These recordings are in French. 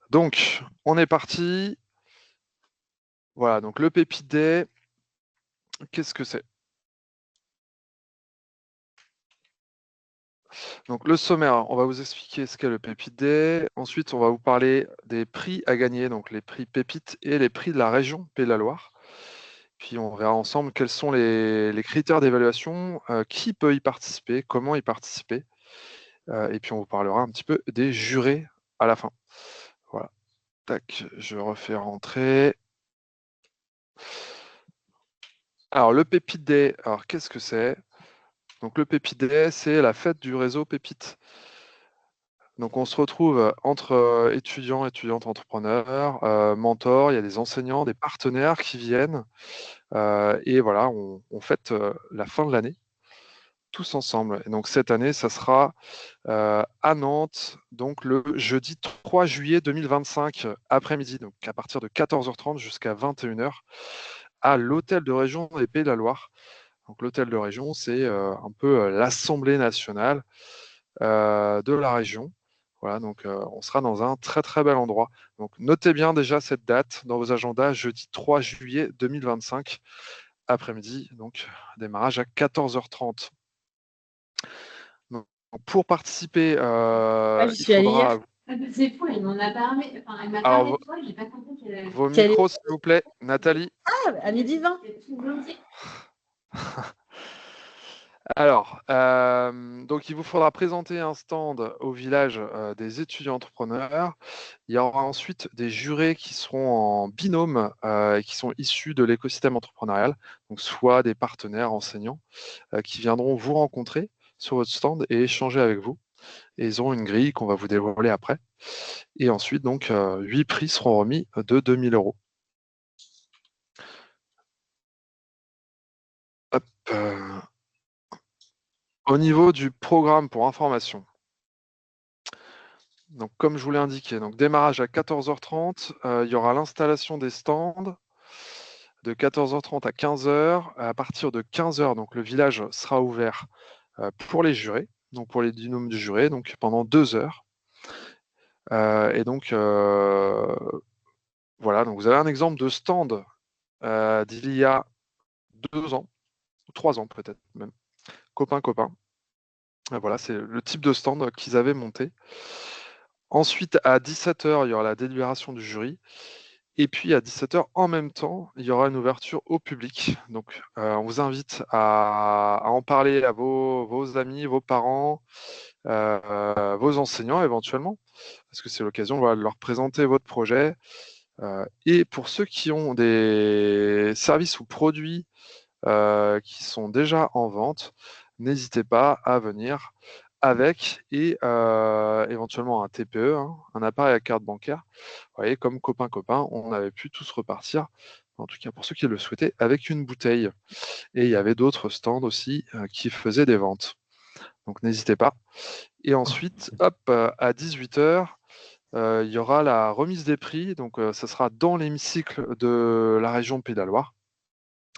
Donc, on est parti. Voilà, donc le Pépite Day, qu'est-ce que c'est? Donc, le sommaire, on va vous expliquer ce qu'est le Pépite Day. Ensuite, on va vous parler des prix à gagner, donc les prix Pépites et les prix de la région Pays de la Loire. Puis, on verra ensemble quels sont les critères d'évaluation, qui peut y participer, comment y participer. Et puis, on vous parlera un petit peu des jurés à la fin. Voilà. Tac, je refais rentrer. Alors, le Pépite Day, alors qu'est-ce que c'est? Donc, le Pépite Day, c'est la fête du réseau Pépite. Donc, on se retrouve entre étudiants, étudiantes, entrepreneurs, mentors, il y a des enseignants, des partenaires qui viennent. Et voilà, on fête la fin de l'année tous ensemble. Et donc, cette année, ça sera à Nantes, donc le jeudi 3 juillet 2025, après-midi, donc à partir de 14h30 jusqu'à 21h, à l'hôtel de région des Pays de la Loire. Donc, l'hôtel de région, c'est un peu l'Assemblée nationale de la région. Voilà, donc on sera dans un très très bel endroit. Donc notez bien déjà cette date dans vos agendas, jeudi 3 juillet 2025, après-midi, donc démarrage à 14h30. Donc, pour participer, Ouais, j'y il suis allée hier. faudra... Ah, bah, c'est fou, elle m'en a parlé. Enfin, elle m'a Alors, parlé de toi, j'ai pas compris qu'elle vos qu'elle est micros, s'il vous plaît, Nathalie. à midi 20. Alors, donc il vous faudra présenter un stand au village des étudiants entrepreneurs. Il y aura ensuite des jurés qui seront en binôme et qui sont issus de l'écosystème entrepreneurial, donc soit des partenaires enseignants qui viendront vous rencontrer sur votre stand et échanger avec vous. Et ils auront une grille qu'on va vous dévoiler après. Et ensuite, donc, 8 prix seront remis de 2 000 euros. Hop, au niveau du programme pour information, donc, comme je vous l'ai indiqué, donc démarrage à 14h30, il y aura l'installation des stands de 14h30 à 15h. À partir de 15h, donc le village sera ouvert pour les jurés, donc pour les binômes du juré, donc pendant 2 heures. Et donc voilà, donc vous avez un exemple de stand d'il y a 2 ans, ou 3 ans peut-être même, copain copain. Voilà, c'est le type de stand qu'ils avaient monté. Ensuite, à 17h, il y aura la délibération du jury. Et puis à 17h, en même temps, il y aura une ouverture au public. Donc, on vous invite à en parler à vos amis, vos parents, vos enseignants éventuellement, parce que c'est l'occasion voilà, de leur présenter votre projet. Et pour ceux qui ont des services ou produits qui sont déjà en vente, n'hésitez pas à venir avec et éventuellement un TPE, hein, un appareil à carte bancaire. Vous voyez, comme copain-copain, on avait pu tous repartir, en tout cas pour ceux qui le souhaitaient, avec une bouteille. Et il y avait d'autres stands aussi qui faisaient des ventes. Donc n'hésitez pas. Et ensuite, hop, à 18h, il y aura la remise des prix. Donc ça sera dans l'hémicycle de la région Pays de la Loire.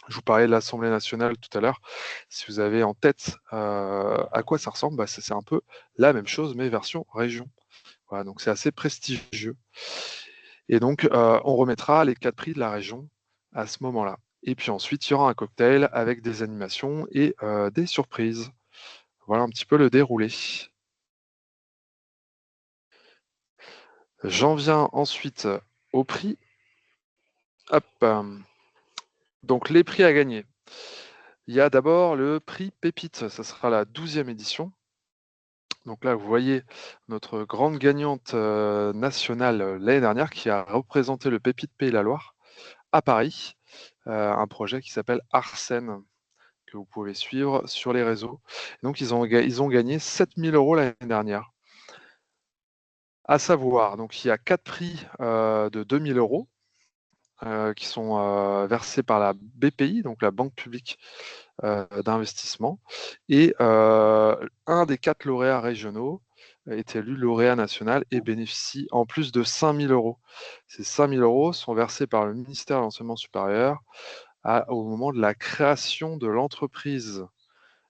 Je vous parlais de l'Assemblée nationale tout à l'heure. Si vous avez en tête à quoi ça ressemble, bah, c'est un peu la même chose, mais version région. Voilà, donc c'est assez prestigieux. Et donc, on remettra les 4 prix de la région à ce moment-là. Et puis ensuite, il y aura un cocktail avec des animations et des surprises. Voilà un petit peu le déroulé. J'en viens ensuite au prix. Hop. Donc, les prix à gagner. Il y a d'abord le prix Pépite. Ça sera la 12e édition. Donc là, vous voyez notre grande gagnante nationale l'année dernière qui a représenté le Pépite Pays de la Loire à Paris, un projet qui s'appelle Arsène, que vous pouvez suivre sur les réseaux. Donc ils ont gagné 7 000 € l'année dernière. À savoir, donc il y a 4 prix de 2 000 € qui sont versés par la BPI, donc la Banque publique d'investissement, et un des 4 lauréats régionaux est élu lauréat national et bénéficie en plus de 5 000 €. Ces 5 000 € sont versés par le ministère de l'Enseignement supérieur au moment de la création de l'entreprise.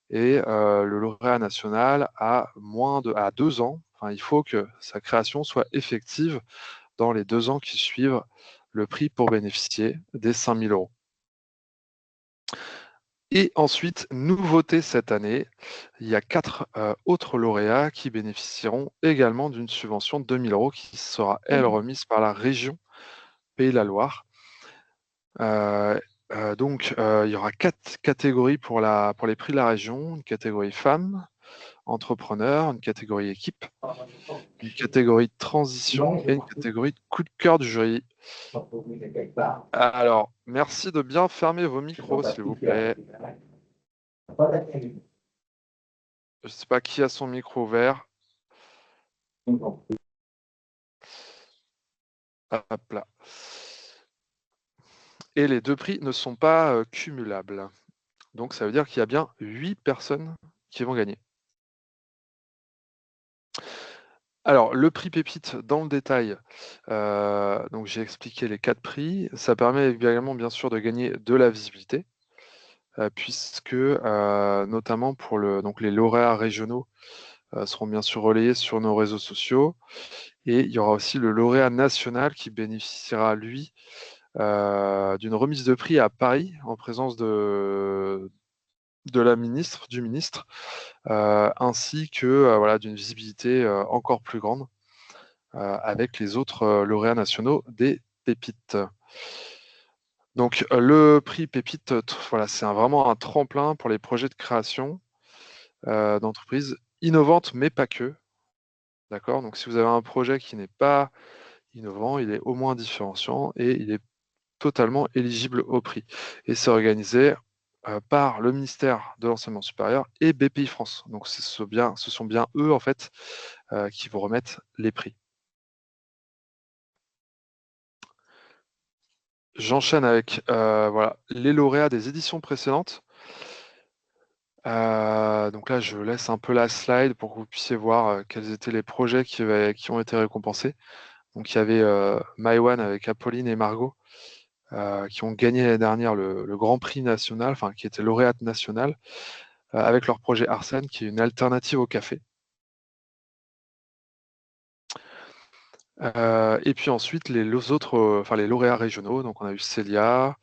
Et le lauréat national a à 2 ans. Enfin, il faut que sa création soit effective dans les 2 ans qui suivent le prix pour bénéficier des 5 000 €. Et ensuite, nouveauté cette année, il y a 4 autres lauréats qui bénéficieront également d'une subvention de 2 000 € qui sera, elle, remise par la région Pays de la Loire. Donc, il y aura 4 catégories pour les prix de la région: une catégorie femmes, entrepreneurs, une catégorie équipe, une catégorie de transition et une catégorie de coup de cœur du jury. Alors, merci de bien fermer vos micros, s'il vous plaît. Je ne sais pas qui a son micro ouvert. Hop là. Et les 2 prix ne sont pas cumulables. Donc, ça veut dire qu'il y a bien 8 personnes qui vont gagner. Alors, le prix Pépite, dans le détail, donc j'ai expliqué les 4 prix. Ça permet également, bien sûr, de gagner de la visibilité, puisque, notamment pour donc les lauréats régionaux, seront bien sûr relayés sur nos réseaux sociaux. Et il y aura aussi le lauréat national qui bénéficiera, lui, d'une remise de prix à Paris, en présence du ministre, ainsi que voilà, d'une visibilité encore plus grande avec les autres lauréats nationaux des pépites. Donc le prix Pépite, voilà, c'est vraiment un tremplin pour les projets de création d'entreprises innovantes, mais pas que. D'accord. Donc si vous avez un projet qui n'est pas innovant, il est au moins différenciant et il est totalement éligible au prix. Et c'est organisé par le ministère de l'Enseignement supérieur et BPI France. Donc ce sont bien eux, en fait, qui vous remettent les prix. J'enchaîne avec voilà, les lauréats des éditions précédentes. Donc là, je laisse un peu la slide pour que vous puissiez voir quels étaient les projets qui ont été récompensés. Donc il y avait Maïwan avec Apolline et Margot qui ont gagné l'année dernière le Grand Prix national, enfin qui étaient lauréates nationales, avec leur projet Arsène, qui est une alternative au café. Et puis ensuite, les autres, enfin les lauréats régionaux, donc on a eu Célia,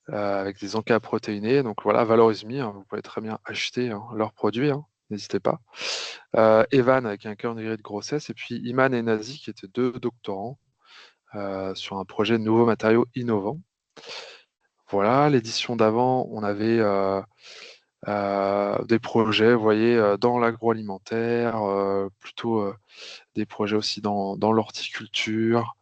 avec des encas protéinés. Donc voilà, Valorise Me, hein, vous pouvez très bien acheter leurs produits, hein, n'hésitez pas. Evan avec un calendrier de grossesse, et puis Iman et Nazi qui étaient 2 doctorants sur un projet de nouveaux matériaux innovants. Voilà, l'édition d'avant, on avait des projets, vous voyez, dans l'agroalimentaire, plutôt des projets aussi dans l'horticulture,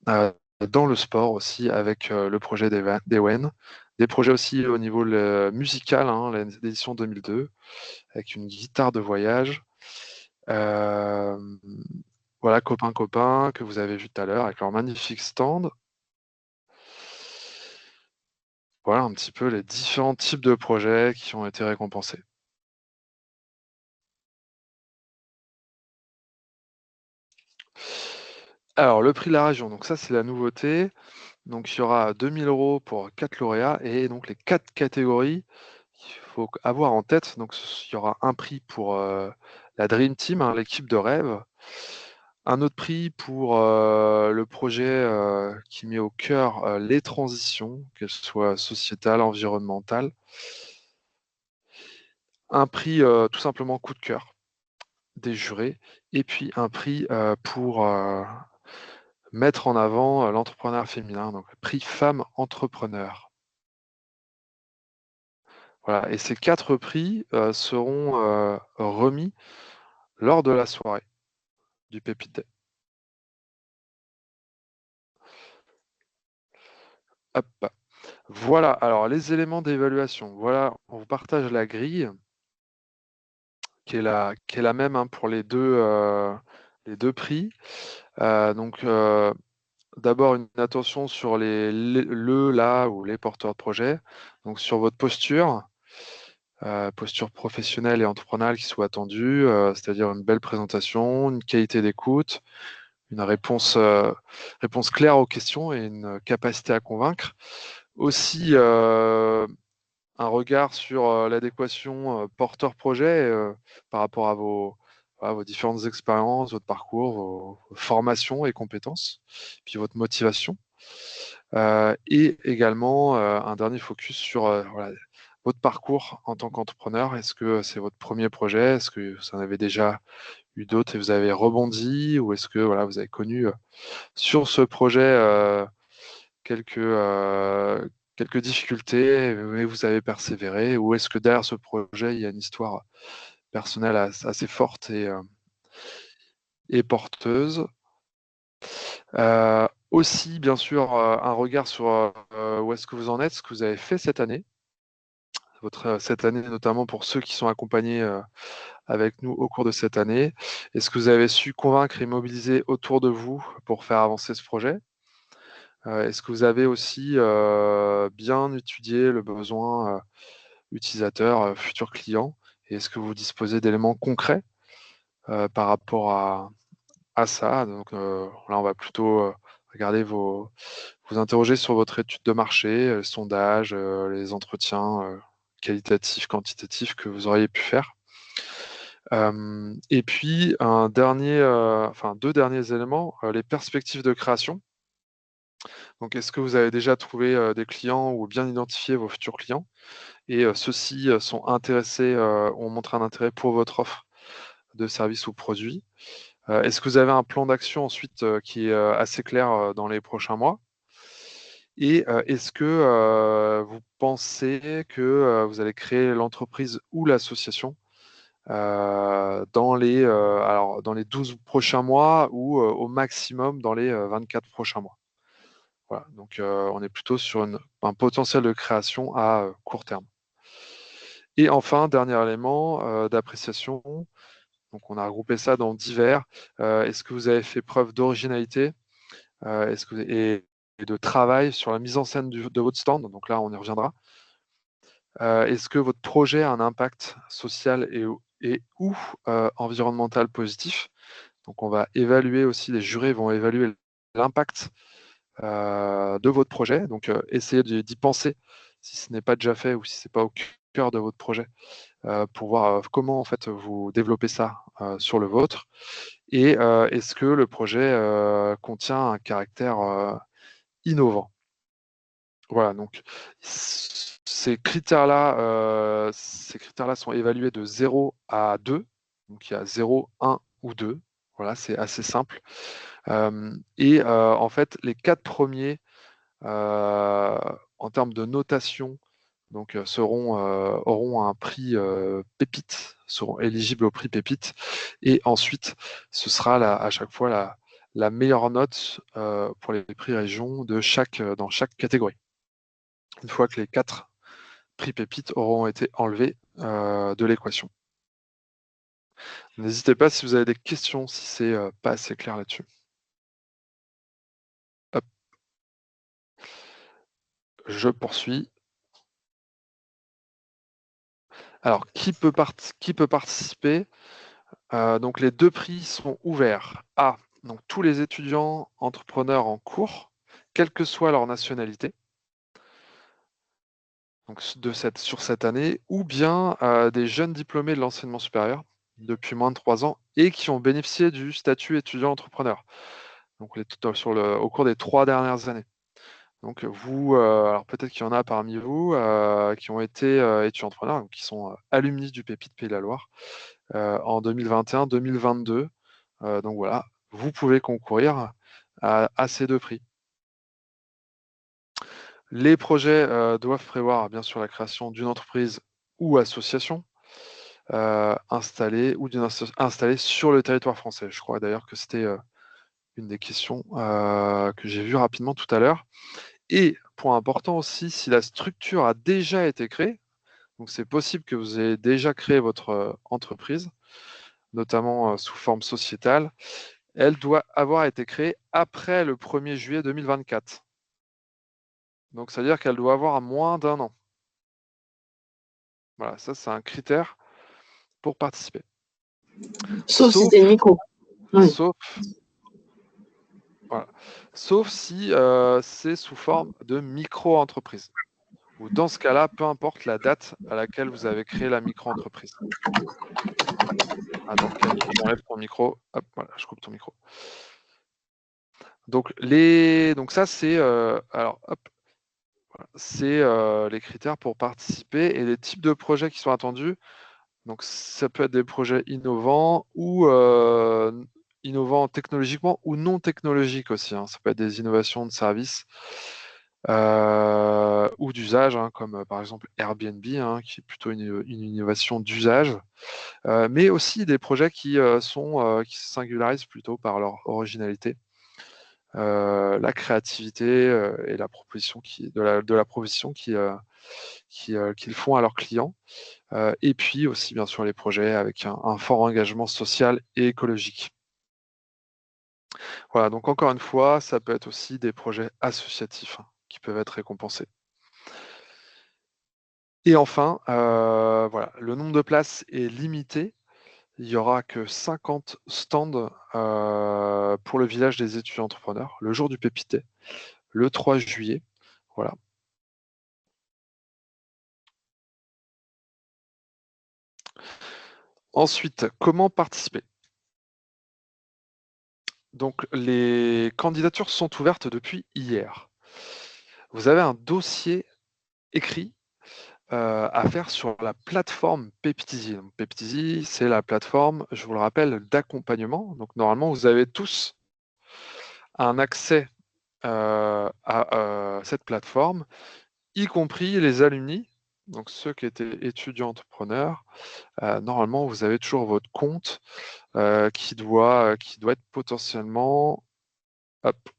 dans le sport aussi avec le projet d'Ewen. Des projets aussi au niveau musical, hein, l'édition 2002, avec une guitare de voyage. Voilà, Copain Copain, que vous avez vu tout à l'heure, avec leur magnifique stand. Voilà un petit peu les différents types de projets qui ont été récompensés. Alors, le prix de la région, donc ça, c'est la nouveauté. Donc, il y aura 2 000 € pour 4 lauréats et donc les 4 catégories qu'il faut avoir en tête. Donc, il y aura un prix pour la Dream Team, hein, l'équipe de rêve. Un autre prix pour le projet qui met au cœur les transitions, qu'elles soient sociétales, environnementales. Un prix tout simplement coup de cœur des jurés. Et puis un prix pour mettre en avant l'entrepreneuriat féminin, donc prix Femmes Entrepreneurs. Voilà, et ces 4 prix seront remis lors de la soirée du Pépite Day. Hop. Voilà, alors les éléments d'évaluation. Voilà, on vous partage la grille qui est la même hein, pour les deux prix. Donc d'abord une attention sur là ou les porteurs de projet, donc sur votre posture. Posture professionnelle et entrepreneuriale qui soit attendue, c'est-à-dire une belle présentation, une qualité d'écoute, une réponse claire aux questions et une capacité à convaincre. Aussi, un regard sur l'adéquation porteur-projet par rapport à voilà, vos différentes expériences, votre parcours, vos formations et compétences, puis votre motivation. Et également un dernier focus sur voilà, votre parcours en tant qu'entrepreneur. Est-ce que c'est votre premier projet? Est-ce que vous en avez déjà eu d'autres et vous avez rebondi? Ou est-ce que voilà, vous avez connu sur ce projet quelques difficultés, mais vous avez persévéré? Ou est-ce que derrière ce projet, il y a une histoire personnelle assez forte et porteuse? Aussi, bien sûr, un regard sur où est-ce que vous en êtes, ce que vous avez fait cette année. Cette année, notamment pour ceux qui sont accompagnés avec nous au cours de cette année. Est-ce que vous avez su convaincre et mobiliser autour de vous pour faire avancer ce projet? Est-ce que vous avez aussi bien étudié le besoin utilisateur, futur client? Et est-ce que vous disposez d'éléments concrets par rapport à ça? Donc là, on va plutôt regarder vous interroger sur votre étude de marché, le sondage, les entretiens qualitatifs, quantitatifs que vous auriez pu faire. Et puis, deux derniers éléments, les perspectives de création. Donc, est-ce que vous avez déjà trouvé des clients ou bien identifié vos futurs clients? Et ceux-ci sont intéressés, ont montré un intérêt pour votre offre de service ou produit? Est-ce que vous avez un plan d'action ensuite qui est assez clair dans les prochains mois? Et est-ce que vous pensez que vous allez créer l'entreprise ou l'association dans les 12 prochains mois ou au maximum dans les 24 prochains mois? Voilà, donc on est plutôt sur un potentiel de création à court terme. Et enfin, dernier élément d'appréciation, donc on a regroupé ça dans divers. Est-ce que vous avez fait preuve d'originalité et de travail sur la mise en scène de votre stand? Donc là, on y reviendra. Est-ce que votre projet a un impact social et ou environnemental positif? Donc on va évaluer aussi, les jurés vont évaluer l'impact de votre projet. Donc essayez d'y penser si ce n'est pas déjà fait ou si ce n'est pas au cœur de votre projet pour voir comment en fait vous développez ça sur le vôtre. Et est-ce que le projet contient un caractère innovant? Voilà, donc ces critères-là sont évalués de 0 à 2. Donc il y a 0, 1 ou 2. Voilà, c'est assez simple. Et en fait, les 4 premiers, en termes de notation, donc, auront un prix pépite, seront éligibles au prix pépite. Et ensuite, ce sera à chaque fois la meilleure note pour les prix région dans chaque catégorie. Une fois que les 4 prix pépites auront été enlevés de l'équation. N'hésitez pas si vous avez des questions, si c'est pas assez clair là-dessus. Hop. Je poursuis. Alors, qui peut participer? Donc, les 2 prix sont ouverts à donc, tous les étudiants entrepreneurs en cours, quelle que soit leur nationalité, donc sur cette année, ou bien des jeunes diplômés de l'enseignement supérieur depuis moins de 3 ans et qui ont bénéficié du statut étudiant entrepreneur, donc au cours des 3 dernières années. Donc vous, alors peut-être qu'il y en a parmi vous qui ont été étudiants entrepreneurs, donc qui sont alumni du Pépite Pays de la Loire en 2021-2022. Donc voilà, vous pouvez concourir à ces 2 prix. Les projets doivent prévoir bien sûr la création d'une entreprise ou association installée sur le territoire français. Je crois d'ailleurs que c'était une des questions que j'ai vues rapidement tout à l'heure. Et point important aussi, si la structure a déjà été créée, donc c'est possible que vous ayez déjà créé votre entreprise, notamment sous forme sociétale, elle doit avoir été créée après le 1er juillet 2024. Donc, ça veut dire qu'elle doit avoir moins d'1 an. Voilà, ça, c'est un critère pour participer. Sauf si c'est une micro. Oui. Sauf si c'est sous forme de micro-entreprise. ou dans ce cas-là, peu importe la date à laquelle vous avez créé la micro-entreprise. Attends, Camille, j'enlève ton micro. Hop, voilà, je coupe ton micro. Donc, ça, c'est alors, hop, voilà, c'est les critères pour participer et les types de projets qui sont attendus. Donc, ça peut être des projets innovants ou innovants technologiquement ou non technologiques aussi, hein. Ça peut être des innovations de services ou d'usage, hein, comme par exemple Airbnb, hein, qui est plutôt une innovation d'usage, mais aussi des projets qui se singularisent plutôt par leur originalité, la créativité et la proposition de la proposition qu'ils font à leurs clients. Et puis aussi, bien sûr, les projets avec un fort engagement social et écologique. Voilà, donc encore une fois, ça peut être aussi des projets associatifs, hein, qui peuvent être récompensés. Et enfin, voilà, le nombre de places est limité. Il n'y aura que 50 stands pour le village des étudiants entrepreneurs, le jour du Pépité, le 3 juillet. Voilà. Ensuite, comment participer? Donc, les candidatures sont ouvertes depuis hier. Vous avez un dossier écrit à faire sur la plateforme Peptizy. Donc, Peptizy, c'est la plateforme, je vous le rappelle, d'accompagnement. Donc, normalement, vous avez tous un accès à cette plateforme, y compris les alumni, donc ceux qui étaient étudiants entrepreneurs. Normalement, vous avez toujours votre compte qui doit être potentiellement, hop,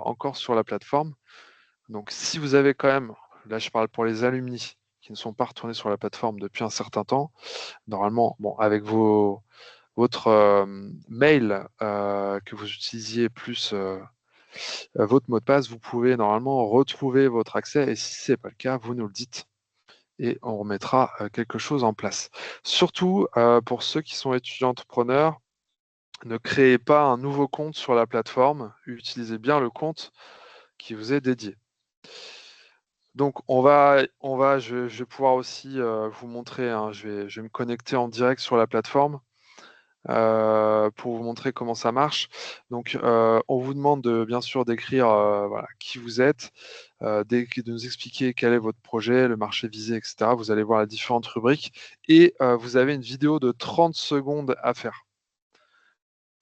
encore sur la plateforme. Donc, si vous avez quand même, là je parle pour les alumni qui ne sont pas retournés sur la plateforme depuis un certain temps, normalement, bon, avec votre mail que vous utilisiez plus votre mot de passe, vous pouvez normalement retrouver votre accès. Et si ce n'est pas le cas, vous nous le dites et on remettra quelque chose en place. Surtout pour ceux qui sont étudiants entrepreneurs, ne créez pas un nouveau compte sur la plateforme. Utilisez bien le compte qui vous est dédié. Donc, je vais pouvoir aussi vous montrer, hein, je vais me connecter en direct sur la plateforme pour vous montrer comment ça marche. Donc, on vous demande bien sûr d'écrire voilà, qui vous êtes, de nous expliquer quel est votre projet, le marché visé, etc. Vous allez voir les différentes rubriques et vous avez une vidéo de 30 secondes à faire.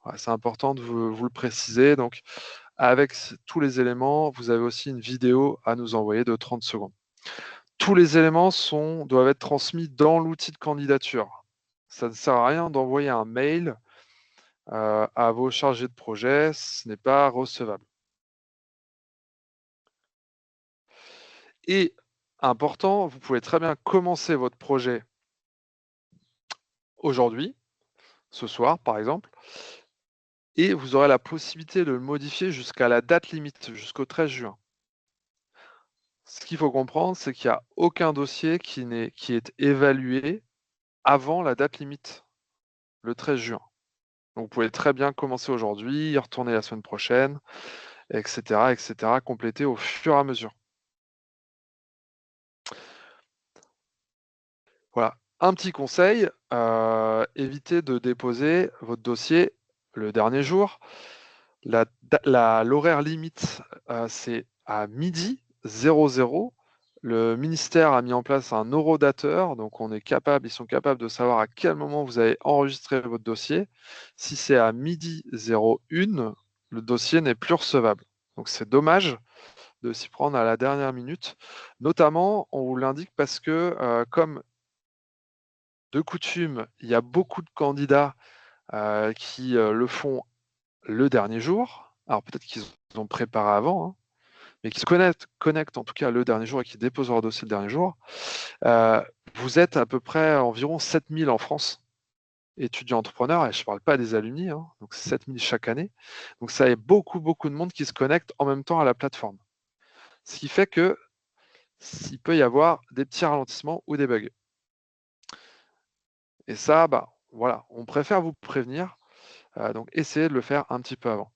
Voilà, c'est important de vous le préciser. Donc, avec tous les éléments, vous avez aussi une vidéo à nous envoyer de 30 secondes. Tous les éléments doivent être transmis dans l'outil de candidature. Ça ne sert à rien d'envoyer un mail à vos chargés de projet, ce n'est pas recevable. Et important, vous pouvez très bien commencer votre projet aujourd'hui, ce soir par exemple, et vous aurez la possibilité de le modifier jusqu'à la date limite, jusqu'au 13 juin. Ce qu'il faut comprendre, c'est qu'il n'y a aucun dossier qui est évalué avant la date limite, le 13 juin. Donc vous pouvez très bien commencer aujourd'hui, y retourner la semaine prochaine, etc., compléter au fur et à mesure. Voilà. Un petit conseil, évitez de déposer votre dossier le dernier jour. L'horaire limite, c'est à midi 00. Le ministère a mis en place un horodateur, donc ils sont capables de savoir à quel moment vous avez enregistré votre dossier. Si c'est à midi 01, le dossier n'est plus recevable. Donc c'est dommage de s'y prendre à la dernière minute. Notamment, on vous l'indique parce que comme de coutume, il y a beaucoup de candidats qui le font le dernier jour. Alors peut-être qu'ils ont préparé avant, hein, mais qui se connectent en tout cas le dernier jour et qui déposent leur dossier le dernier jour. Vous êtes à peu près environ 7000 en France, étudiants entrepreneurs, et je ne parle pas des alumni, hein, donc 7000 chaque année. Donc ça y est beaucoup de monde qui se connecte en même temps à la plateforme. Ce qui fait que il peut y avoir des petits ralentissements ou des bugs. Et ça, bah, voilà, on préfère vous prévenir, donc essayez de le faire un petit peu avant.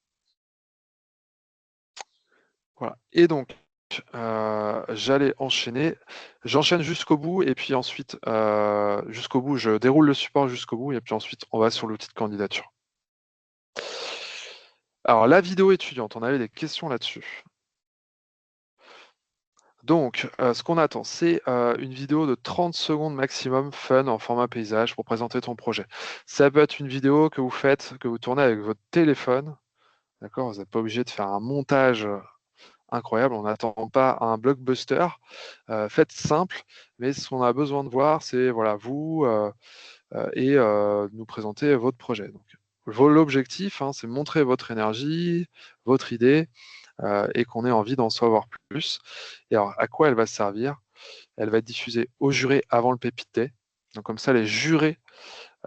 Voilà. Et donc, j'allais enchaîner. J'enchaîne jusqu'au bout et puis ensuite, jusqu'au bout, je déroule le support jusqu'au bout et puis ensuite, on va sur l'outil de candidature. Alors, la vidéo étudiante, on avait des questions là-dessus. Donc, ce qu'on attend, c'est une vidéo de 30 secondes maximum, fun, en format paysage, pour présenter ton projet. Ça peut être une vidéo que vous faites, que vous tournez avec votre téléphone. D'accord? Vous n'êtes pas obligé de faire un montage incroyable. On n'attend pas un blockbuster. Faites simple, mais ce qu'on a besoin de voir, c'est voilà, vous et nous présenter votre projet. Donc, l'objectif, hein, c'est montrer votre énergie, votre idée, et qu'on ait envie d'en savoir plus. Et alors, à quoi elle va servir? Elle va être diffusée aux jurés avant le Pépite Day. Donc, comme ça, les jurés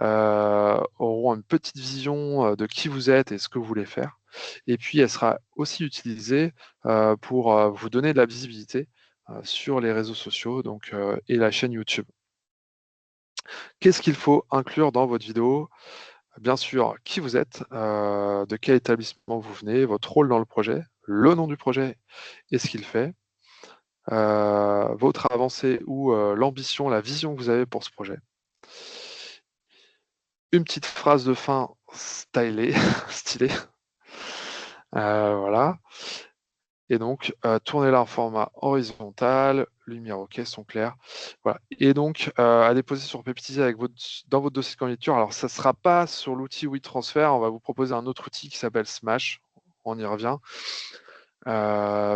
auront une petite vision de qui vous êtes et ce que vous voulez faire. Et puis, elle sera aussi utilisée pour vous donner de la visibilité sur les réseaux sociaux donc, et la chaîne YouTube. Qu'est-ce qu'il faut inclure dans votre vidéo? Bien sûr, qui vous êtes, de quel établissement vous venez, votre rôle dans le projet, le nom du projet et ce qu'il fait, votre avancée ou l'ambition, la vision que vous avez pour ce projet. Une petite phrase de fin stylée, stylée. Voilà. Et donc, tournez-la en format horizontal, lumière OK, son clair. Voilà. Et donc, à déposer sur Pépitiser dans votre dossier de candidature. Alors, ça ne sera pas sur l'outil WeTransfer. On va vous proposer un autre outil qui s'appelle Smash. On y revient.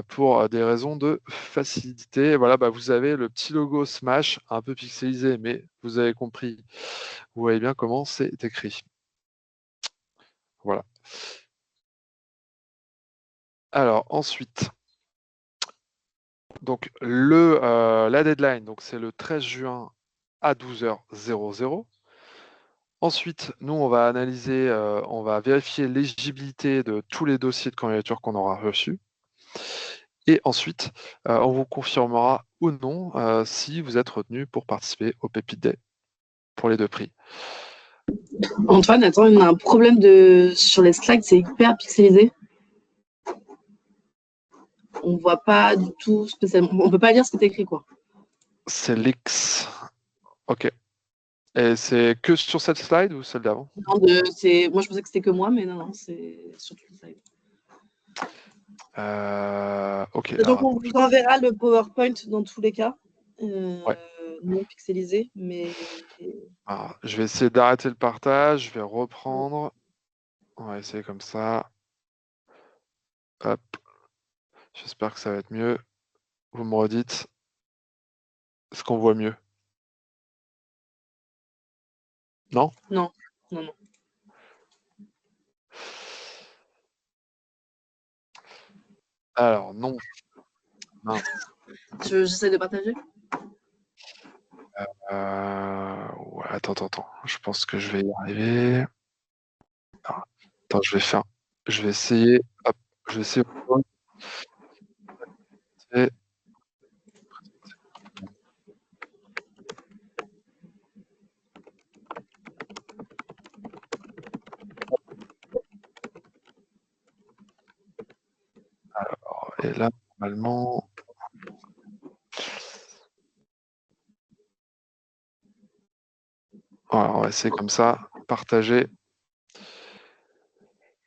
Pour des raisons de facilité. Voilà, bah, vous avez le petit logo Smash, un peu pixelisé, mais vous avez compris. Vous voyez bien comment c'est écrit. Voilà. Alors, ensuite, donc la deadline, donc c'est le 13 juin à 12h00. Ensuite, nous, on va analyser, on va vérifier l'éligibilité de tous les dossiers de candidature qu'on aura reçus. Et ensuite, on vous confirmera ou non si vous êtes retenu pour participer au Pépite Day pour les 2 prix. Antoine, attends, on a un problème sur les slides, c'est hyper pixelisé. On voit pas du tout spécialement. On peut pas lire ce qui est écrit, quoi. C'est l'X. Ok. Et c'est que sur cette slide ou celle d'avant? Non, moi, je pensais que c'était que moi, mais non, c'est sur toutes les slides. Ok. Et donc, Alors, on vous enverra le PowerPoint dans tous les cas, ouais. non pixelisé, mais. Alors, je vais essayer d'arrêter le partage. Je vais reprendre. On va essayer comme ça. Hop. J'espère que ça va être mieux. Vous me redites ce qu'on voit mieux. Non? Non, non, non. Alors, non. Mince. J'essaie de partager. Ouais, attends. Je pense que je vais y arriver. Attends, je vais essayer. Hop. Je vais essayer. Alors, et là, normalement. Voilà, on va essayer comme ça. Partager.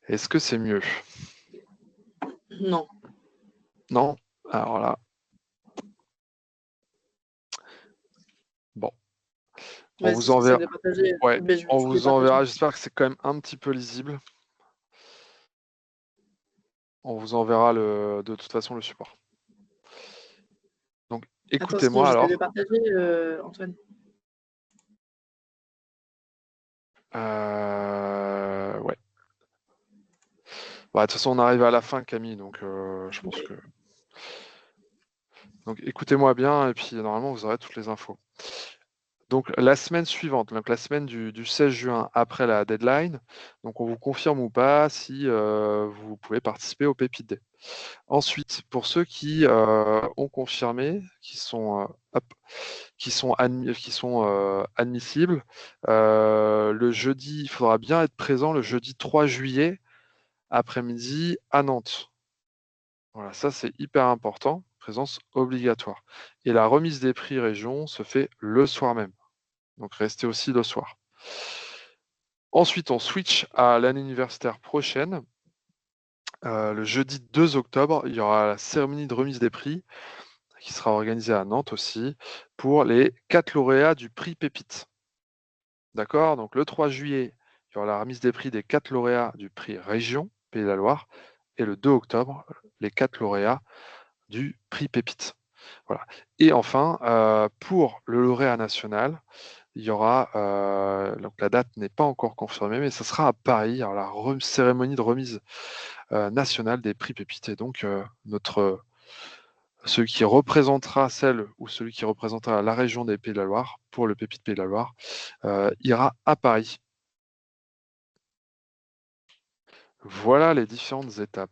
Est-ce que c'est mieux? Non. Non? Alors là. Bon. On vous enverra. Ouais, on vous enverra. J'espère que c'est quand même un petit peu lisible. On vous enverra de toute façon le support. Donc, écoutez-moi alors. Je vais partager, Antoine. Ouais. Bah, de toute façon, on arrive à la fin, Camille, donc je pense que. Donc, écoutez-moi bien, et puis normalement, vous aurez toutes les infos. Donc, la semaine suivante, donc la semaine du 16 juin, après la deadline, donc on vous confirme ou pas si vous pouvez participer au Pépite Day. Ensuite, pour ceux qui ont confirmé, qui sont admissibles, le jeudi, il faudra bien être présent le jeudi 3 juillet après-midi à Nantes. Voilà, ça c'est hyper important, présence obligatoire. Et la remise des prix région se fait le soir même. Donc restez aussi le soir. Ensuite, on switch à l'année universitaire prochaine. Le jeudi 2 octobre, il y aura la cérémonie de remise des prix qui sera organisée à Nantes aussi pour les 4 lauréats du prix Pépite. D'accord? Donc le 3 juillet, il y aura la remise des prix des 4 lauréats du prix Région, Pays de la Loire. Et le 2 octobre, les 4 lauréats du prix Pépite. Voilà. Et enfin, pour le lauréat national, il y aura, donc la date n'est pas encore confirmée, mais ça sera à Paris, alors la cérémonie de remise nationale des prix Pépites. Et donc, celui qui représentera celle ou celui qui représentera la région des Pays de la Loire pour le Pépite Pays de la Loire ira à Paris. Voilà les différentes étapes.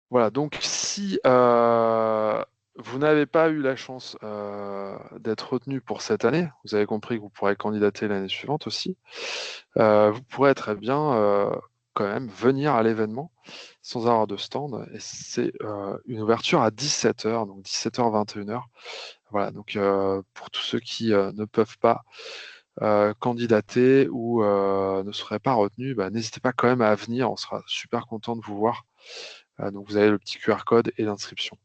Voilà, donc si vous n'avez pas eu la chance d'être retenu pour cette année, vous avez compris que vous pourrez candidater l'année suivante aussi, vous pourrez très bien quand même venir à l'événement sans avoir de stand. Et c'est une ouverture à 17h, donc 17h, 21h. Voilà, donc pour tous ceux qui ne peuvent pas candidater ou ne seraient pas retenus, bah, n'hésitez pas quand même à venir, on sera super content de vous voir. Donc vous avez le petit QR code et l'inscription.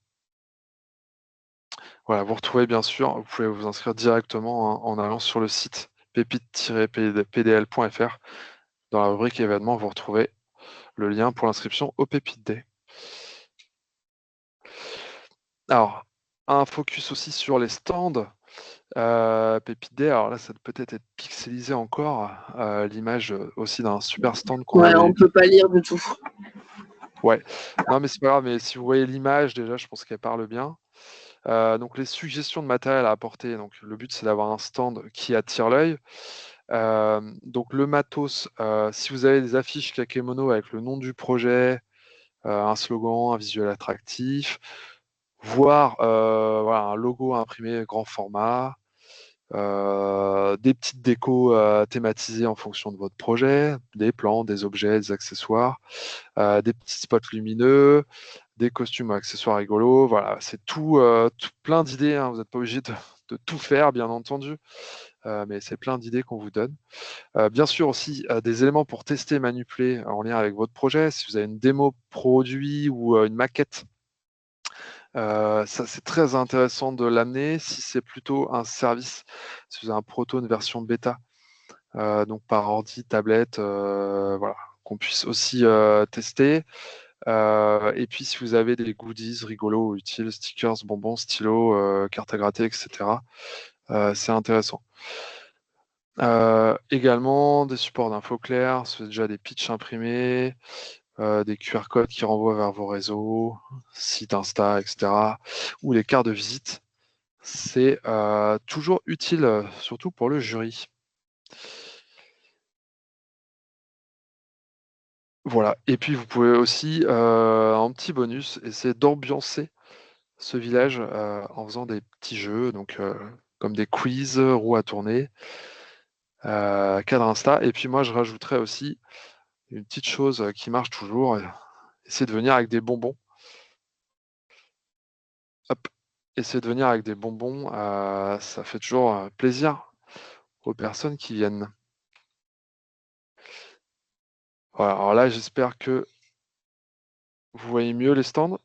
Voilà, vous retrouvez bien sûr, vous pouvez vous inscrire directement en allant sur le site pépite-pdl.fr. Dans la rubrique événements, vous retrouvez le lien pour l'inscription au Pépite Day. Alors, un focus aussi sur les stands. Pépite Day, alors là, ça peut être pixelisé encore. L'image aussi d'un super stand qu'on Ouais, avait on eu. peut pas lire du tout. Ouais, non mais c'est pas grave, mais si vous voyez l'image, déjà, je pense qu'elle parle bien. Donc les suggestions de matériel à apporter, donc le but c'est d'avoir un stand qui attire l'œil. Donc le matos, si vous avez des affiches Kakemono avec le nom du projet, un slogan, un visuel attractif, voire voilà, un logo imprimé grand format, des petites décos thématisées en fonction de votre projet, des plans, des objets, des accessoires, des petits spots lumineux, des costumes accessoires rigolos. Voilà, c'est tout plein d'idées, hein. Vous n'êtes pas obligé de tout faire, bien entendu, mais c'est plein d'idées qu'on vous donne. Bien sûr aussi des éléments pour tester, manipuler en lien avec votre projet. Si vous avez une démo produit ou une maquette, ça c'est très intéressant de l'amener. Si c'est plutôt un service, si vous avez un proto, une version bêta, donc par ordi, tablette, voilà, qu'on puisse aussi tester. Et puis si vous avez des goodies rigolos ou utiles, stickers, bonbons, stylos, cartes à gratter, etc., c'est intéressant. Également des supports d'infos clairs, c'est déjà des pitchs imprimés, des QR codes qui renvoient vers vos réseaux, sites Insta, etc., ou les cartes de visite. C'est toujours utile, surtout pour le jury. Voilà. Et puis vous pouvez aussi, en petit bonus, essayer d'ambiancer ce village en faisant des petits jeux, donc comme des quiz, roues à tourner, cadre Insta. Et puis moi, je rajouterais aussi une petite chose qui marche toujours, essayer de venir avec des bonbons. Hop, essayer de venir avec des bonbons, ça fait toujours plaisir aux personnes qui viennent. Voilà, alors là, j'espère que vous voyez mieux les stands.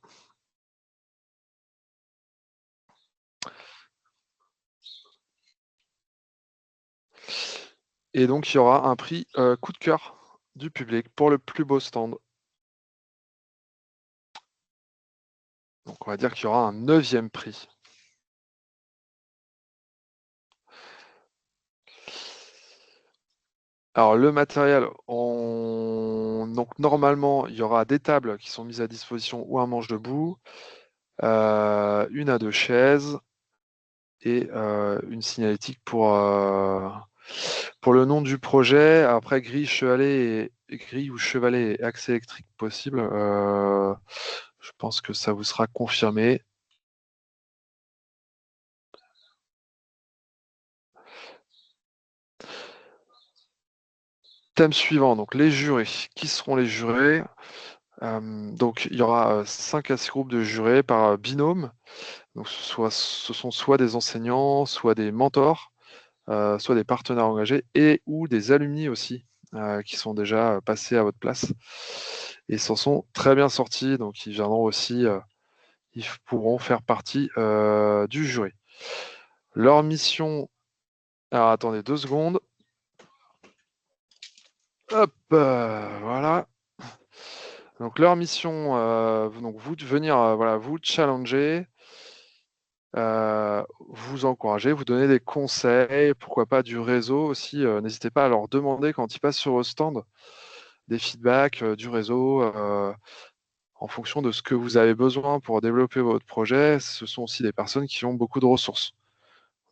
Et donc, il y aura un prix coup de cœur du public pour le plus beau stand. Donc, on va dire qu'il y aura un 9e prix. Alors, le matériel, donc normalement, il y aura des tables qui sont mises à disposition ou un manche debout, une à deux chaises et une signalétique pour le nom du projet. Après, grille ou chevalet et accès électrique possible. Je pense que ça vous sera confirmé. Thème suivant, donc les jurés. Qui seront les jurés? Donc, il y aura 5 à 6 groupes de jurés par binôme. Donc, ce sont soit des enseignants, soit des mentors, soit des partenaires engagés et ou des alumni aussi, qui sont déjà passés à votre place et s'en sont très bien sortis. Donc, ils viendront aussi, ils pourront faire partie du jury. Leur mission. Alors, attendez 2 secondes. Hop, voilà. Donc, leur mission, donc vous de venir, voilà, vous challenger, vous encourager, vous donner des conseils, pourquoi pas du réseau aussi. N'hésitez pas à leur demander quand ils passent sur vos stands des feedbacks du réseau en fonction de ce que vous avez besoin pour développer votre projet. Ce sont aussi des personnes qui ont beaucoup de ressources.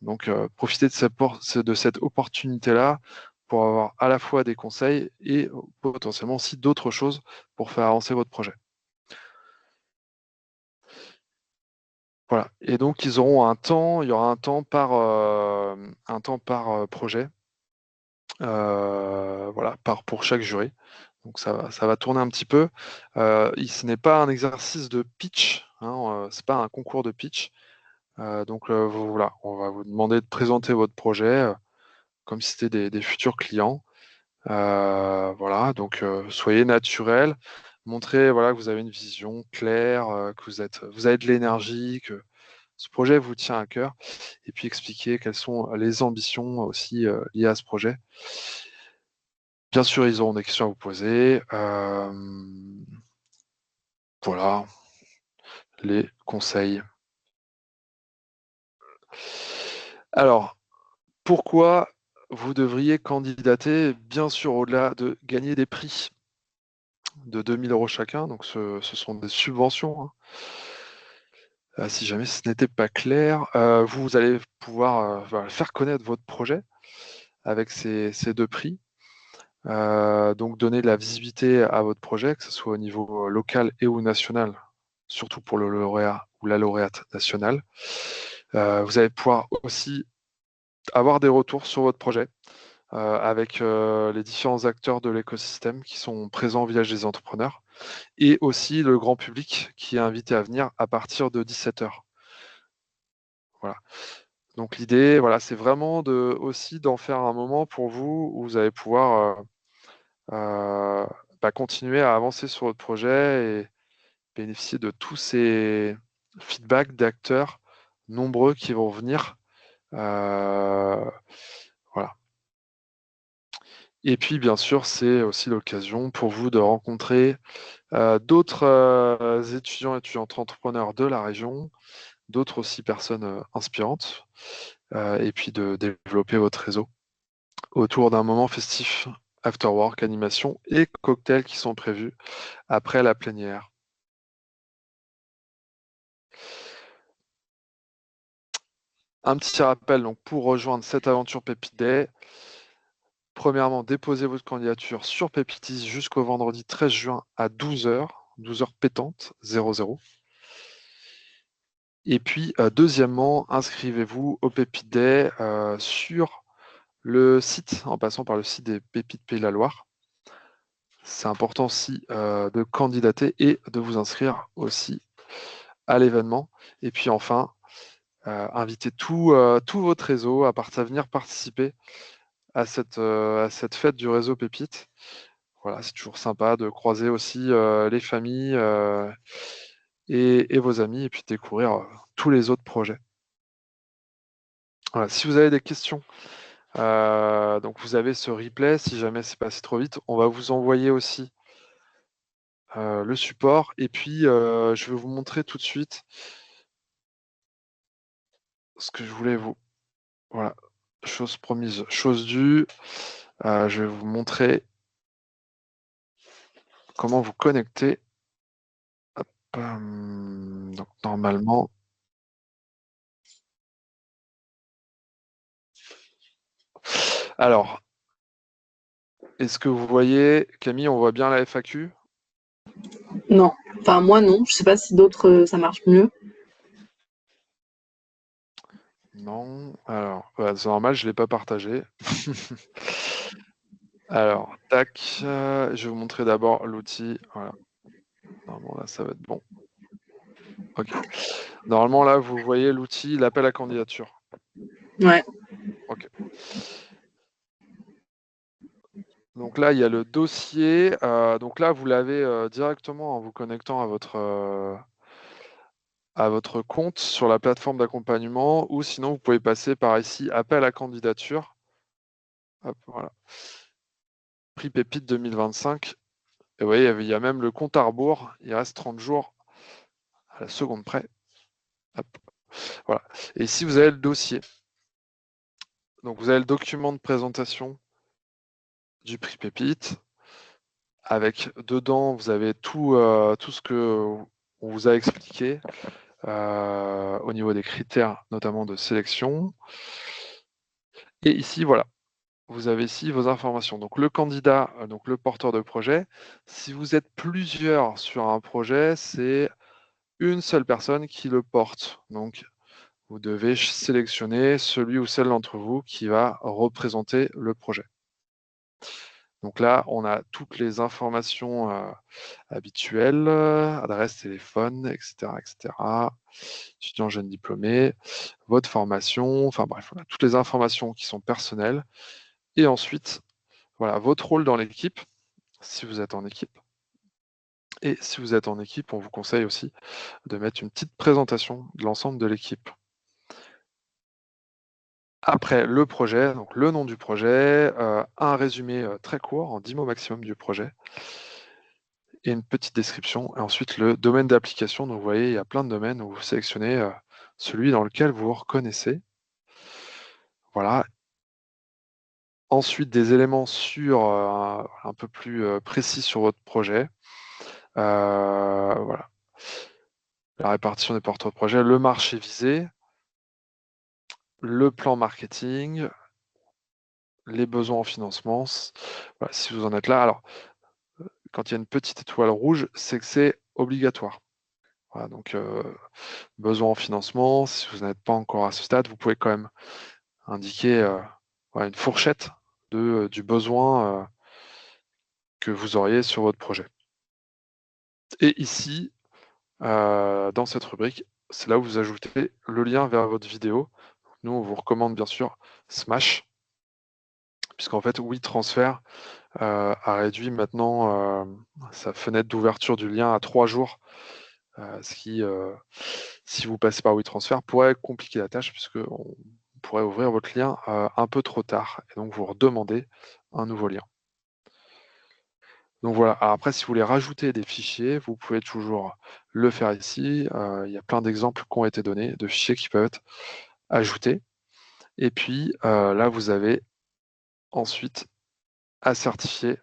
Donc, profitez de cette opportunité-là pour avoir à la fois des conseils et potentiellement aussi d'autres choses pour faire avancer votre projet. Voilà. Et donc, ils auront un temps, il y aura un temps par projet, voilà, pour chaque jury. Donc, ça va tourner un petit peu. Ce n'est pas un exercice de pitch, hein, c'est pas un concours de pitch. Donc, voilà, on va vous demander de présenter votre projet comme si c'était des futurs clients. Voilà, donc soyez naturel, montrez voilà, que vous avez une vision claire, que vous avez de l'énergie, que ce projet vous tient à cœur, et puis expliquer quelles sont les ambitions aussi liées à ce projet. Bien sûr, ils auront des questions à vous poser. Voilà, les conseils. Alors, pourquoi vous devriez candidater? Bien sûr, au-delà de gagner des prix de 2000 € chacun, donc ce sont des subventions, hein. Si jamais ce n'était pas clair, vous allez pouvoir voilà, faire connaître votre projet avec ces 2 prix. Donc donner de la visibilité à votre projet, que ce soit au niveau local et ou national, surtout pour le lauréat ou la lauréate nationale. Vous allez pouvoir aussi avoir des retours sur votre projet avec les différents acteurs de l'écosystème qui sont présents au Village des Entrepreneurs et aussi le grand public qui est invité à venir à partir de 17h. Voilà. Donc l'idée, voilà, c'est vraiment aussi d'en faire un moment pour vous où vous allez pouvoir continuer à avancer sur votre projet et bénéficier de tous ces feedbacks d'acteurs nombreux qui vont venir. Voilà. Et puis, bien sûr, c'est aussi l'occasion pour vous de rencontrer d'autres étudiants et étudiantes entrepreneurs de la région, d'autres aussi personnes inspirantes, et puis de développer votre réseau autour d'un moment festif, after work, animation et cocktails qui sont prévus après la plénière. Un petit rappel donc, pour rejoindre cette aventure Pépite Day. Premièrement, déposez votre candidature sur Pépitis jusqu'au vendredi 13 juin à 12h, 12h pétante, 00. Et puis, deuxièmement, inscrivez-vous au Pépite Day sur le site, en passant par le site des Pépites Pays de la Loire. C'est important aussi de candidater et de vous inscrire aussi à l'événement. Et puis enfin, invitez tout votre réseau à venir participer à cette fête du réseau Pépite. Voilà, c'est toujours sympa de croiser aussi les familles et vos amis et puis découvrir tous les autres projets. Voilà, si vous avez des questions, donc vous avez ce replay, si jamais c'est passé trop vite, on va vous envoyer aussi le support et puis je vais vous montrer tout de suite ce que je voulais vous. Voilà, chose promise, chose due. Je vais vous montrer comment vous connecter. Hop, donc normalement. Alors, est-ce que vous voyez, Camille, on voit bien la FAQ? Non. Enfin, moi, non. Je sais pas si d'autres, ça marche mieux. Non. Alors, c'est normal, je ne l'ai pas partagé. Alors, tac, je vais vous montrer d'abord l'outil. Voilà. Normalement, là, ça va être bon. OK. Normalement, là, vous voyez l'outil, l'appel à candidature. Ouais. OK. Donc là, il y a le dossier. Donc là, vous l'avez directement en vous connectant à votre compte sur la plateforme d'accompagnement, ou sinon, vous pouvez passer par ici, appel à candidature. Hop, voilà. Prix Pépite 2025. Et vous voyez, il y a même le compte à rebours. Il reste 30 jours à la seconde près. Hop. Voilà. Et ici, vous avez le dossier. Donc, vous avez le document de présentation du prix Pépite. Avec dedans, vous avez tout ce que on vous a expliqué au niveau des critères, notamment de sélection. Et ici, voilà, vous avez ici vos informations. Donc le candidat, donc le porteur de projet. Si vous êtes plusieurs sur un projet, c'est une seule personne qui le porte. Donc vous devez sélectionner celui ou celle d'entre vous qui va représenter le projet. Donc là, on a toutes les informations habituelles, adresse, téléphone, etc., etc. Étudiant jeune diplômé, votre formation, enfin bref, on a toutes les informations qui sont personnelles. Et ensuite, voilà, votre rôle dans l'équipe, si vous êtes en équipe. Et si vous êtes en équipe, on vous conseille aussi de mettre une petite présentation de l'ensemble de l'équipe. Après le projet, donc le nom du projet, un résumé très court, en 10 mots maximum du projet, et une petite description. Et ensuite, le domaine d'application. Donc, vous voyez, il y a plein de domaines où vous sélectionnez celui dans lequel vous vous reconnaissez. Voilà. Ensuite, des éléments sur un peu plus précis sur votre projet. Voilà. La répartition des porteurs de projet, le marché visé, le plan marketing, les besoins en financement. Voilà, si vous en êtes là, alors quand il y a une petite étoile rouge, c'est que c'est obligatoire. Voilà, donc besoin en financement, si vous n'êtes pas encore à ce stade, vous pouvez quand même indiquer une fourchette du besoin que vous auriez sur votre projet. Et ici, dans cette rubrique, c'est là où vous ajoutez le lien vers votre vidéo. Nous, on vous recommande bien sûr Smash, puisqu'en fait, WeTransfer a réduit maintenant sa fenêtre d'ouverture du lien à 3 jours, ce qui, si vous passez par WeTransfer, pourrait compliquer la tâche, puisqu'on pourrait ouvrir votre lien un peu trop tard, et donc vous redemandez un nouveau lien. Donc voilà. Alors après, si vous voulez rajouter des fichiers, vous pouvez toujours le faire ici. Il y a plein d'exemples qui ont été donnés de fichiers qui peuvent être ajoutés. Et puis là, vous avez ensuite à certifier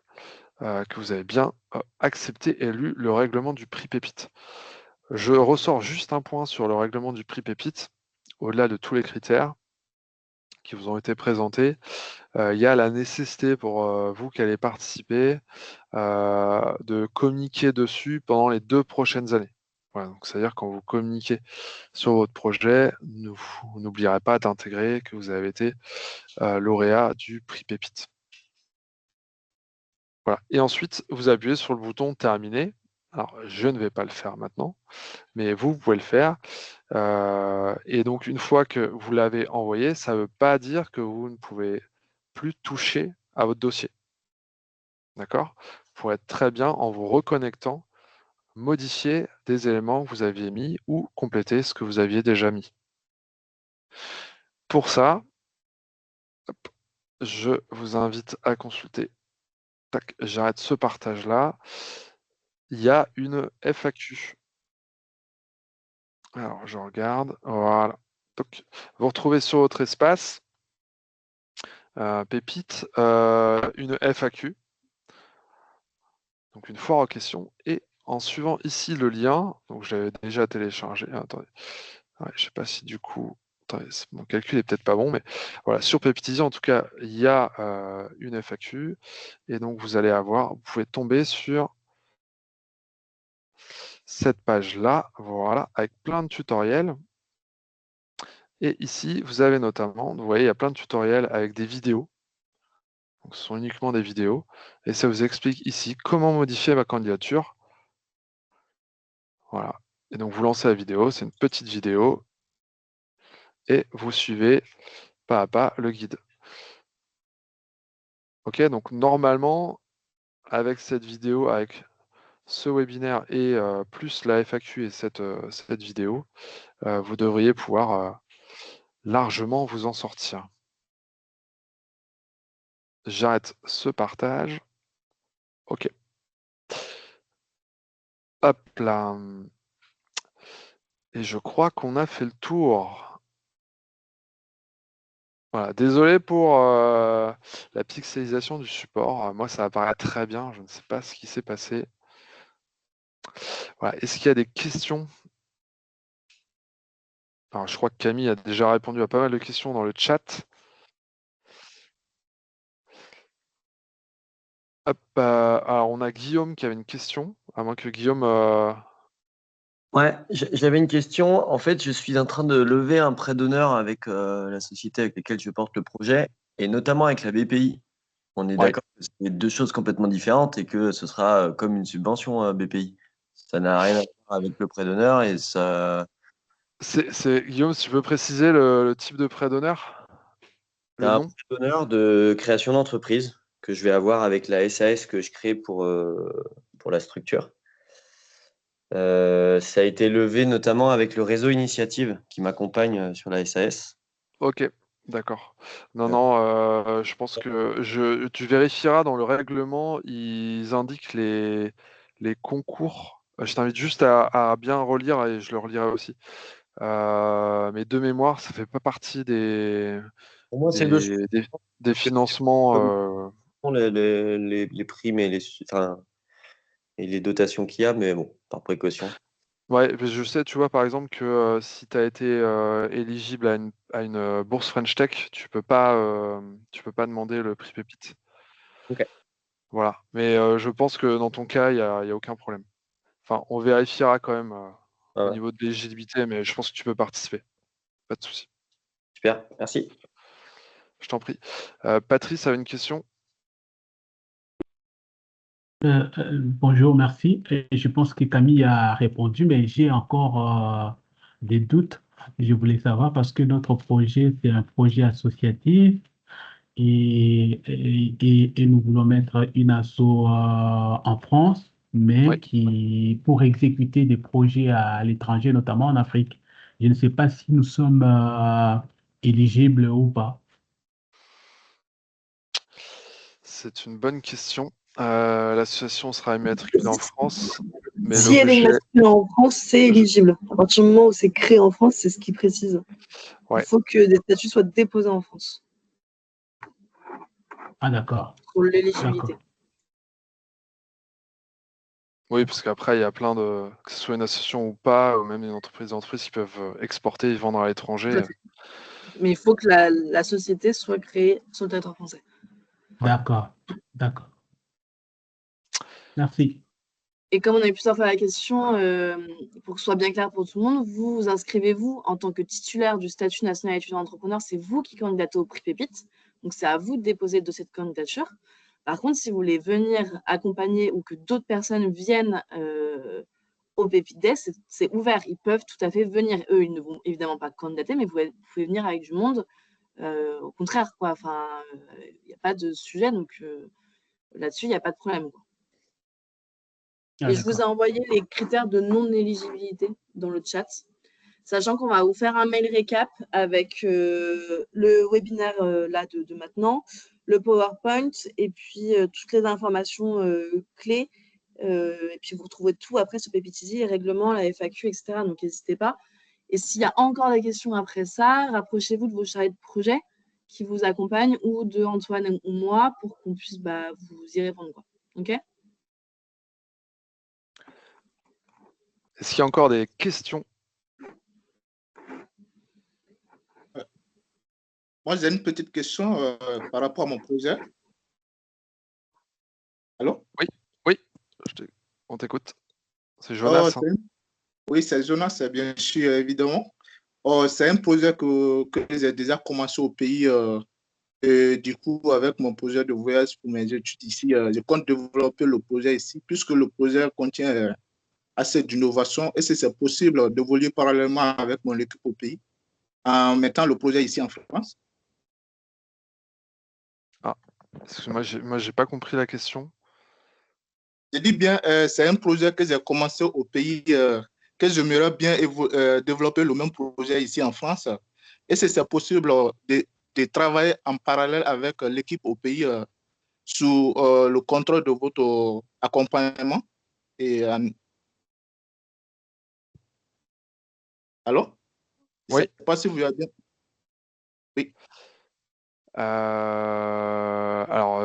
que vous avez bien accepté et lu le règlement du prix Pépite. Je ressors juste un point sur le règlement du prix Pépite, au-delà de tous les critères qui vous ont été présentés. Il y a la nécessité pour vous qui allez participer de communiquer dessus pendant les 2 prochaines années. Voilà, donc c'est-à-dire quand vous communiquez sur votre projet, vous n'oublierez pas d'intégrer que vous avez été lauréat du prix Pépite. Voilà. Et ensuite, vous appuyez sur le bouton terminer. Alors, je ne vais pas le faire maintenant, mais vous pouvez le faire. Et donc, une fois que vous l'avez envoyé, ça ne veut pas dire que vous ne pouvez plus toucher à votre dossier. D'accord? Vous pourrez très bien, en vous reconnectant, modifier des éléments que vous aviez mis ou compléter ce que vous aviez déjà mis. Pour ça, hop, je vous invite à consulter. Tac, j'arrête ce partage-là. Il y a une FAQ. Alors, je regarde. Voilà. Donc, vous retrouvez sur votre espace Pépite une FAQ, donc une foire aux questions. Et en suivant ici le lien, donc j'avais déjà téléchargé. Attendez, ouais, je ne sais pas si du coup, attendez, mon calcul est peut-être pas bon, mais voilà, sur Pépitiser, en tout cas, il y a une FAQ. Et donc, vous allez avoir, vous pouvez tomber sur cette page-là, voilà, avec plein de tutoriels. Et ici, vous avez notamment, vous voyez, il y a plein de tutoriels avec des vidéos. Donc, ce sont uniquement des vidéos. Et ça vous explique ici comment modifier ma candidature Voilà. Et donc, vous lancez la vidéo, c'est une petite vidéo, et vous suivez pas à pas le guide. Ok, donc normalement, avec cette vidéo, avec ce webinaire et plus la FAQ et cette vidéo, vous devriez pouvoir largement vous en sortir. J'arrête ce partage. Ok. Hop là. Et je crois qu'on a fait le tour. Voilà. Désolé pour la pixelisation du support. Moi, ça apparaît très bien. Je ne sais pas ce qui s'est passé. Voilà. Est-ce qu'il y a des questions? Alors, je crois que Camille a déjà répondu à pas mal de questions dans le chat. Hop, alors, on a Guillaume qui avait une question. À moins que Guillaume... Ouais, j'avais une question. En fait, je suis en train de lever un prêt d'honneur avec la société avec laquelle je porte le projet, et notamment avec la BPI. On est Ouais. d'accord que c'est deux choses complètement différentes et que ce sera comme une subvention BPI. Ça n'a rien à voir avec le prêt d'honneur et ça. Guillaume, si tu peux préciser le type de prêt d'honneur? C'est Le un nom? prêt d'honneur de création d'entreprise que je vais avoir avec la SAS que je crée pour la structure. Ça a été levé notamment avec le réseau Initiative qui m'accompagne sur la SAS. Ok, d'accord. Non, je pense que tu vérifieras dans le règlement, ils indiquent les concours. Je t'invite juste à bien relire et je le relirai aussi. Mais de mémoire, ça fait pas partie Pour moi, c'est deux choses. des financements. Les primes et les dotations qu'il y a, mais bon, par précaution. Ouais, mais je sais, tu vois, par exemple, que si tu as été éligible à une bourse French Tech, tu peux pas demander le prix Pépite. Ok. Voilà. Mais je pense que dans ton cas, il y a aucun problème. Enfin, on vérifiera quand même au Ouais. niveau de l'éligibilité, mais je pense que tu peux participer. Pas de souci. Super, merci. Je t'en prie. Patrice a une question. Bonjour, merci. Je pense que Camille a répondu, mais j'ai encore des doutes. Je voulais savoir parce que notre projet, c'est un projet associatif et nous voulons mettre une asso en France, Oui. mais qui pour exécuter des projets à l'étranger, notamment en Afrique. Je ne sais pas si nous sommes éligibles ou pas. C'est une bonne question. L'association sera immatriculée en France, mais Si elle est l'objet. immatriculée en France, c'est éligible. À partir du moment où c'est créé en France, c'est ce qui précise. Il Ouais. faut que des statuts soient déposés en France Ah, d'accord. pour l'éligibilité. D'accord. Oui, parce qu'après, il y a plein de. Que ce soit une association ou pas, ou même une entreprise qui peuvent exporter et vendre à Tout l'étranger. à fait. Mais il faut que la société soit créée sur le territoire français. Ouais. D'accord. D'accord. Merci. Et comme on a eu plusieurs fois la question, pour que ce soit bien clair pour tout le monde, vous inscrivez-vous en tant que titulaire du statut national étudiant entrepreneur, c'est vous qui candidatez au prix Pépite. Donc, c'est à vous de déposer de cette candidature. Par contre, si vous voulez venir accompagner ou que d'autres personnes viennent au Pépite Day, c'est ouvert. Ils peuvent tout à fait venir. Eux, ils ne vont évidemment pas candidater, mais vous pouvez venir avec du monde. Au contraire, quoi. Enfin, il n'y a pas de sujet, donc là-dessus, il n'y a pas de problème, quoi. Ah, Et je vous ai d'accord. envoyé les critères de non-éligibilité dans le chat, sachant qu'on va vous faire un mail récap avec le webinaire là de maintenant, le PowerPoint et puis toutes les informations clés. Et puis vous retrouvez tout après sur Pépitizy, les règlements, la FAQ, etc. Donc n'hésitez pas. Et s'il y a encore des questions après ça, rapprochez-vous de vos chargés de projet qui vous accompagnent ou de Antoine ou moi pour qu'on puisse vous y répondre, quoi. OK ? Est-ce qu'il y a encore des questions? Moi, j'ai une petite question par rapport à mon projet. Allô? Oui, on t'écoute. C'est Jonas. Hein. Oui, c'est Jonas, bien sûr, évidemment. C'est un projet que j'ai déjà commencé au pays. Et du coup, avec mon projet de voyage pour mes études ici, je compte développer le projet ici, puisque le projet contient assez d'innovation et si c'est possible d'évoluer parallèlement avec mon équipe au pays en mettant le projet ici en France. Excuse-moi, moi, j'ai pas compris la question. Je dis bien, c'est un projet que j'ai commencé au pays, que j'aimerais bien développer le même projet ici en France. Et si c'est possible de travailler en parallèle avec l'équipe au pays sous le contrôle de votre accompagnement. Allô? Je ne Oui. sais pas si vous avez bien. Oui. Alors,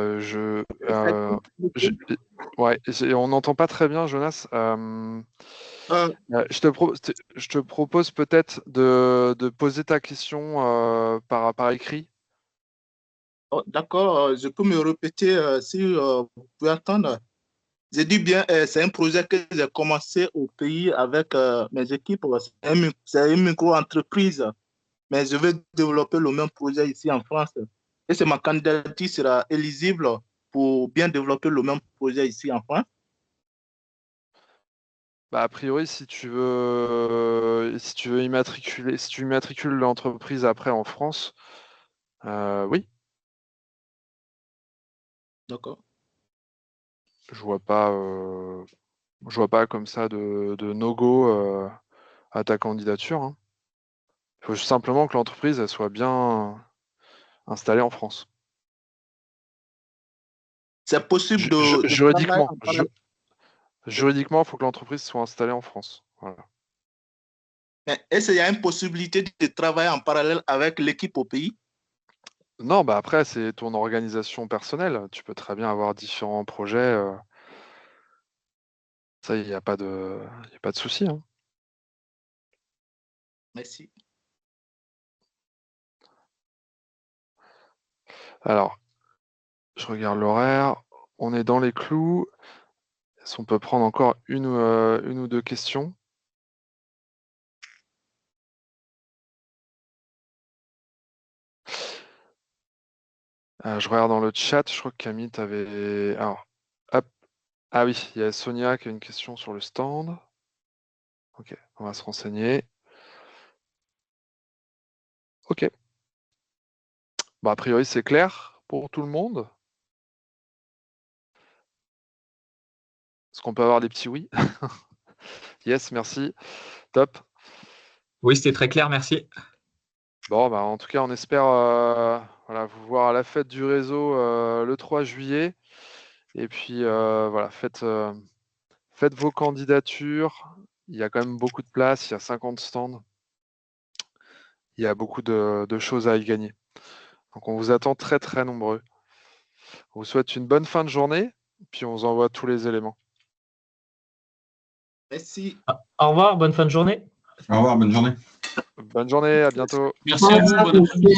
ouais, on n'entend pas très bien, Jonas. Je te propose peut-être de poser ta question par écrit. Oh, d'accord, je peux me répéter si vous pouvez attendre. J'ai dit bien, c'est un projet que j'ai commencé au pays avec mes équipes. C'est une micro-entreprise, mais je vais développer le même projet ici en France. Et c'est ma candidature sera éligible pour bien développer le même projet ici en France. Bah, a priori, si tu veux immatriculer, si tu immatricules l'entreprise après en France, oui, D'accord. je vois pas comme ça de no-go à ta candidature, hein. Il faut simplement que l'entreprise elle soit bien installée en France. C'est possible de travailler Juridiquement, en parallèle. juridiquement, il faut que l'entreprise soit installée en France. Voilà. Mais est-ce qu'il y a une possibilité de travailler en parallèle avec l'équipe au pays? Non, bah après, c'est ton organisation personnelle. Tu peux très bien avoir différents projets. Ça, il n'y a pas de souci, hein. Merci. Alors, je regarde l'horaire. On est dans les clous. Est-ce qu'on peut prendre encore une ou deux questions? Je regarde dans le chat. Je crois que Camille, t'avais. Alors, hop. Ah oui, il y a Sonia qui a une question sur le stand. Ok, on va se renseigner. Ok. Bon, a priori, c'est clair pour tout le monde. Est-ce qu'on peut avoir des petits oui? Yes, merci. Top. Oui, c'était très clair, merci. Bon, bah, en tout cas, on espère voilà, vous voir à la fête du réseau le 3 juillet. Et puis, voilà, faites vos candidatures. Il y a quand même beaucoup de place. Il y a 50 stands. Il y a beaucoup de choses à y gagner. Donc, on vous attend très, très nombreux. On vous souhaite une bonne fin de journée. Puis, on vous envoie tous les éléments. Merci. Au revoir, bonne fin de journée. Au revoir, bonne journée. Bonne journée, à bientôt. Merci à vous, bonne après-midi.